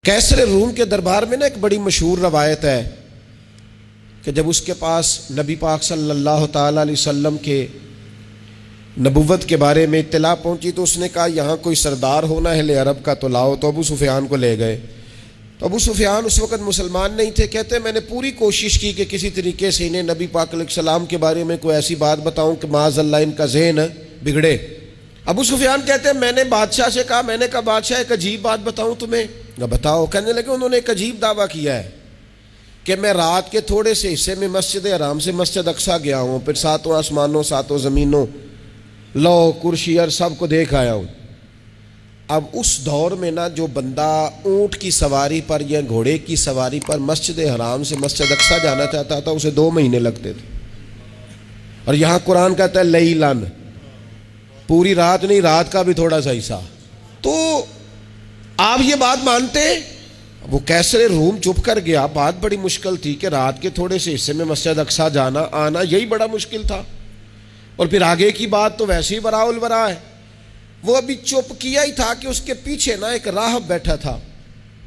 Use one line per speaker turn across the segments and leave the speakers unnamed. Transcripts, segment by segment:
کیسر روم کے دربار میں ایک بڑی مشہور روایت ہے کہ جب اس کے پاس نبی پاک صلی اللہ تعالیٰ علیہ وسلم کے نبوت کے بارے میں اطلاع پہنچی تو اس نے کہا یہاں کوئی سردار ہونا ہے عرب کا تو لاؤ، تو ابو سفیان کو لے گئے۔ تو ابو سفیان اس وقت مسلمان نہیں تھے، کہتے ہیں میں نے پوری کوشش کی کہ کسی طریقے سے انہیں نبی پاک علیہ السلام کے بارے میں کوئی ایسی بات بتاؤں کہ معاذ اللہ ان کا ذہن بگڑے۔ ابو سفیان کہتے ہیں میں نے بادشاہ سے کہا، میں نے کہا بادشاہ ایک عجیب بات بتاؤں تمہیں؟ بتاؤ۔ کہنے لگے انہوں نے ایک عجیب دعویٰ کیا ہے کہ میں رات کے تھوڑے سے حصے میں مسجد حرام سے مسجد اقصیٰ گیا ہوں، پھر ساتوں آسمانوں ساتوں زمینوں لو کرسی اور سب کو دیکھ آیا ہوں۔ اب اس دور میں جو بندہ اونٹ کی سواری پر یا گھوڑے کی سواری پر مسجد حرام سے مسجد اقصیٰ جانا چاہتا تھا اسے 2 مہینے لگتے تھے، اور یہاں قرآن کہتا ہے لیلن، پوری رات نہیں، رات کا بھی تھوڑا سا حصہ۔ تو آپ یہ بات مانتے؟ وہ کیسر روم چپ کر گیا، بات بڑی مشکل تھی کہ رات کے تھوڑے سے حصے میں مسجد اقصیٰ جانا آنا یہی بڑا مشکل تھا، اور پھر آگے کی بات تو ویسے ہی براء البراء ہے۔ وہ ابھی چپ کیا ہی تھا کہ اس کے پیچھے ایک راہب بیٹھا تھا،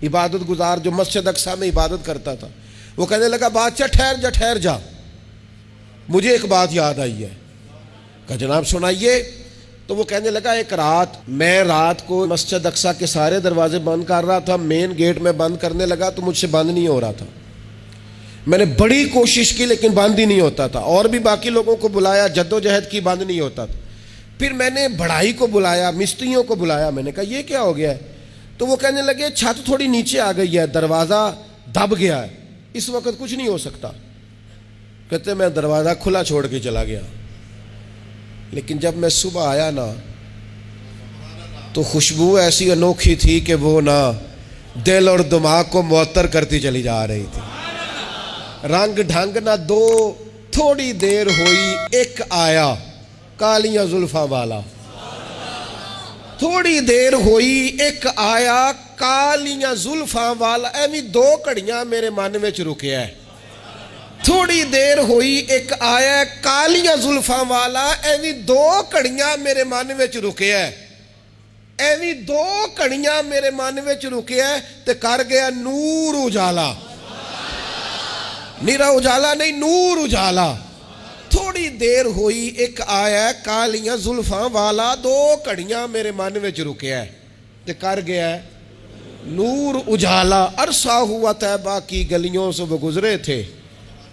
عبادت گزار جو مسجد اقصیٰ میں عبادت کرتا تھا۔ وہ کہنے لگا بادشاہ ٹھہر جا، مجھے ایک بات یاد آئی ہے۔ کہا جناب سنائیے۔ تو وہ کہنے لگا ایک رات میں رات کو مسجد اقصیٰ کے سارے دروازے بند کر رہا تھا، مین گیٹ میں بند کرنے لگا تو مجھ سے بند نہیں ہو رہا تھا، میں نے بڑی کوشش کی لیکن بند ہی نہیں ہوتا تھا، اور بھی باقی لوگوں کو بلایا، جدوجہد کی، بند نہیں ہوتا تھا۔ پھر میں نے بڑھائی کو بلایا، مستریوں کو بلایا، میں نے کہا یہ کیا ہو گیا ہے؟ تو وہ کہنے لگے چھت تھوڑی نیچے آ گئی ہے، دروازہ دب گیا ہے، اس وقت کچھ نہیں ہو سکتا۔ کہتے میں دروازہ کھلا چھوڑ کے چلا گیا، لیکن جب میں صبح آیا تو خوشبو ایسی انوکھی تھی کہ وہ دل اور دماغ کو معطر کرتی چلی جا رہی تھی۔ رنگ ڈھنگ دو، تھوڑی دیر ہوئی ایک آیا کالیاں زلفاں والا، تھوڑی دیر ہوئی ایک آیا کالیاں زلفاں والا، ایویں 2 گھڑیاں میرے من وچ رکیا ہے۔ تھوڑی دیر ہوئی ایک آیا کالیاں زلفاں والا، ایویں 2 گھڑیاں میرے من وچ رکیا ہے، ایویں 2 گھڑیاں میرے من وچ رکیا ہے تے کر گیا نور اجالا، نیرا اجالا نہیں، نور اجالا۔ تھوڑی دیر ہوئی ایک آیا کالیاں زلفاں والا، 2 گھڑیاں میرے من وچ رکیا ہے تے کر گیا نور اجالا۔ عرصہ ہوا طیبہ کی گلیوں سے وہ گزرے تھے،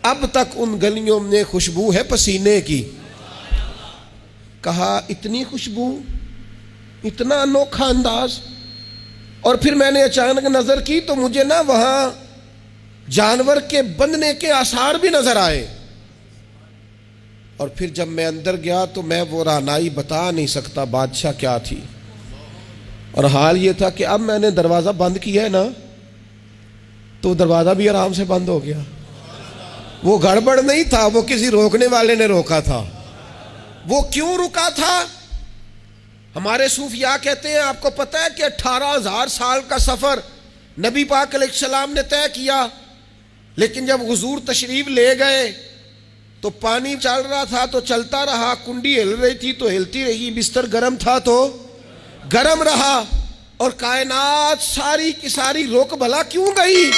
اب تک ان گلیوں میں خوشبو ہے پسینے کی۔ کہا اتنی خوشبو، اتنا انوکھا انداز۔ اور پھر میں نے اچانک نظر کی تو مجھے وہاں جانور کے بندنے کے آثار بھی نظر آئے، اور پھر جب میں اندر گیا تو میں وہ رہنائی بتا نہیں سکتا بادشاہ کیا تھی، اور حال یہ تھا کہ اب میں نے دروازہ بند کیا ہے تو دروازہ بھی آرام سے بند ہو گیا۔ وہ گڑبڑ نہیں تھا، وہ کسی روکنے والے نے روکا تھا۔ وہ کیوں رکا تھا؟ ہمارے صوفیاء کہتے ہیں آپ کو پتہ ہے کہ 18,000 سال کا سفر نبی پاک علیہ السلام نے طے کیا، لیکن جب حضور تشریف لے گئے تو پانی چل رہا تھا تو چلتا رہا، کنڈی ہل رہی تھی تو ہلتی رہی، بستر گرم تھا تو گرم رہا، اور کائنات ساری کی ساری رک بھلا کیوں گئی؟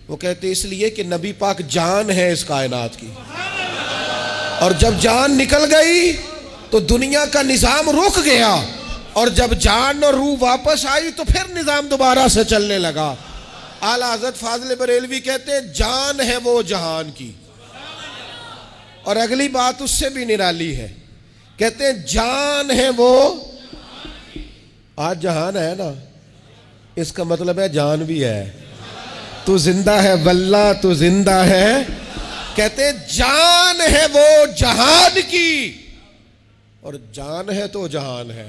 وہ کہتے اس لیے کہ نبی پاک جان ہے اس کائنات کی، اور جب جان نکل گئی تو دنیا کا نظام رک گیا، اور جب جان اور روح واپس آئی تو پھر نظام دوبارہ سے چلنے لگا۔ اعلیٰ حضرت فاضل بریلوی کہتے ہیں جان ہے وہ جہان کی، اور اگلی بات اس سے بھی نرالی ہے، کہتے ہیں جان ہے وہ، آج جہان ہے اس کا مطلب ہے جان بھی ہے، تو زندہ ہے واللہ تو زندہ ہے۔ کہتے ہیں جان ہے وہ جہان کی، اور جان ہے تو جہان ہے،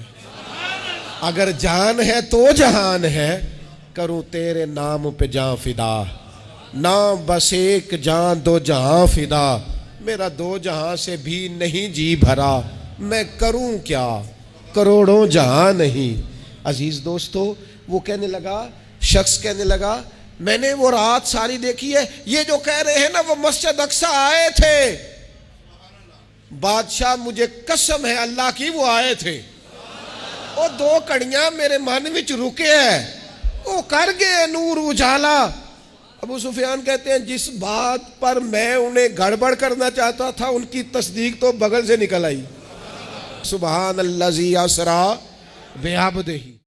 اگر جان ہے تو جہان ہے، کروں تیرے نام پہ جان فدا، نام بس ایک جان 2 جہاں فدا، میرا 2 جہاں سے بھی نہیں جی بھرا، میں کروں کیا کروڑوں جہاں نہیں۔ عزیز دوستو، وہ کہنے لگا، شخص کہنے لگا میں نے وہ رات ساری دیکھی ہے، یہ جو کہہ رہے ہیں وہ مسجد اقصیٰ آئے تھے، بادشاہ مجھے قسم ہے اللہ کی وہ آئے تھے، وہ 2 گھڑیاں میرے من وچ رکے ہیں، وہ کر گئے نور اجالا۔ ابو سفیان کہتے ہیں جس بات پر میں انہیں گڑبڑ کرنا چاہتا تھا ان کی تصدیق تو بغل سے نکل آئی۔ سبحان الذی اسریٰ بعبدہ۔